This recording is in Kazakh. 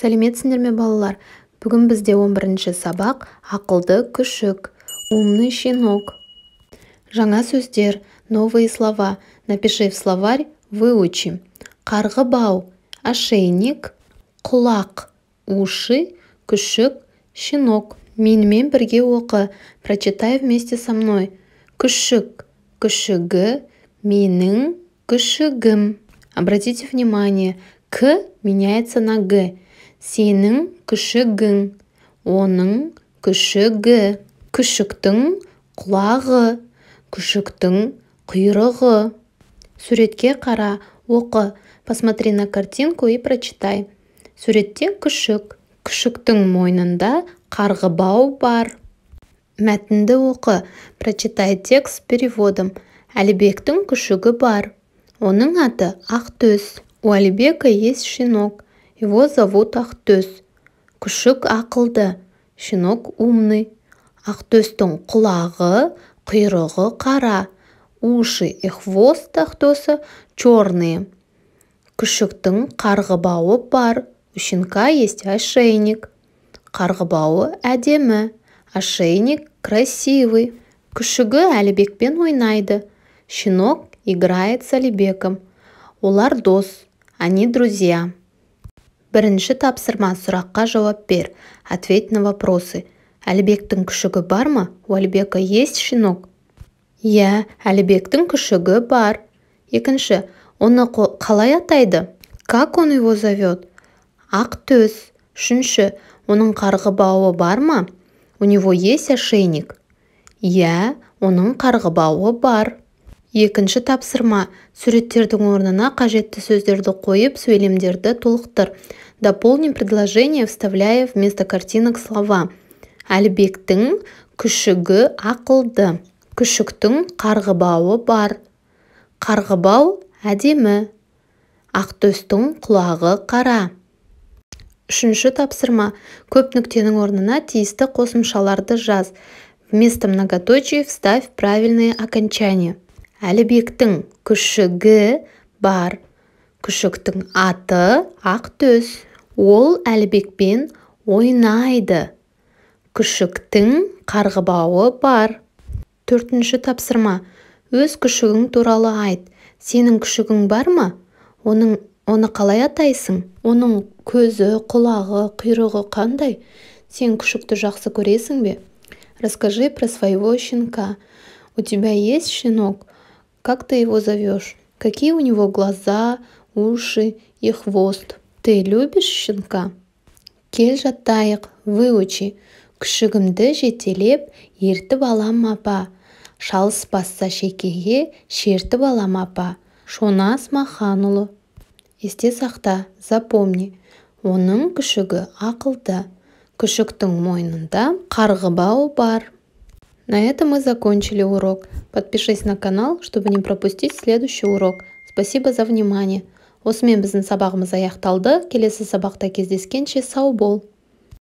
Сәлеметсіңдер ме, балалар? Бүгін бізде 11-ші сабақ ақылды күшік, умный щенок. Жаңа сөздер, новые слова. Напиши в словарь, выучи. Қарғы бау, ошейник, құлақ, уши, күшік, щенок. Менімен бірге оқы. Прочитай вместе со мной. Күшік, күшігі, менің күшігім. Обратите внимание, к меняется на г. Сенің күшігің, оның күшігі. Күшіктің құлағы, күшіктің құйрығы. Суретке қара, оқы. Посмотри на картинку и прочитай. Суретте күшік. Күшіктің мойнында қарғыбау бар. Мәтінді оқы. Прочитай текст с переводом. Әлібектің күшігі бар. Оның аты Ақтөс. У Алибека есть щенок. Его зовут Ақтөс. Күшік ақылды. Щенок умный. Ақтөстің құлағы, құйрығы қара. Уши и хвост Ақтөса черные. Күшіктің қарғыбауы бар. У щенка есть ошейник. Қарғыбауы әдемі. Ошейник красивый. Күшігі Әлібекпен ойнайды. Щенок играет с Алибеком. Олар дос. Они друзья. Бірінші тапсырма, сұраққа жауап бер. Ответь на вопросы. Әлібектің күшігі бар ма? У Алибека есть щенок? Иә, Әлібектің күшігі бар. Екінші, оны қалай атайды? Как он его зовет? Ақтөс. Үшінші, оның қарғыбауы бар ма? У него есть ошейник? Иә, оның қарғыбауы бар. Екінші тапсырма, суреттердің орнына қажетті сөздерді қойып, сөйлемдерді толықтыр. Дополни предложение, вставляя вместо картинок слова. Әлібектің күшігі ақылды. Күшіктің қарғыбауы бар. Қарғыбау әдемі. Ақтөстің құлағы қара. Үшінші тапсырма, көп нүктенің орнына тиісті қосымшаларды жаз. Вместо многоточий вставь правильные окончания. Әлібектің күшігі бар. Күшіктің аты Ақтөс. Ол Әлібекпен ойнайды. Күшіктің қарғыбауы бар. Төртінші тапсырма. Өз күшігің туралы айт. Сенің күшігің бар ма? Оны қалай атайсың? Оның көзі, құлағы, құйрығы қандай? Сен күшікті жақсы көресің бе? Расскажи про своего щенка. У тебя есть щенок? Как ты его зовешь? Какие у него глаза, уши и хвост? Ты любишь щенка? Кел жаттайық, выучи. Күшігімді жетелеп, ертіп алам апа. Шалыс басса шекеге, шертіп алам апа. Шона Асмаханұлы. Есте сақта, запомни. Оның күшігі ақылды. Күшіктің мойнында қарғыбау бар. На этом мы закончили урок. Подпишись на канал, чтобы не пропустить следующий урок. Спасибо за внимание. Осымен біздің сабағымыз аяқталды. Келесі сабақта кездескенше сау бол.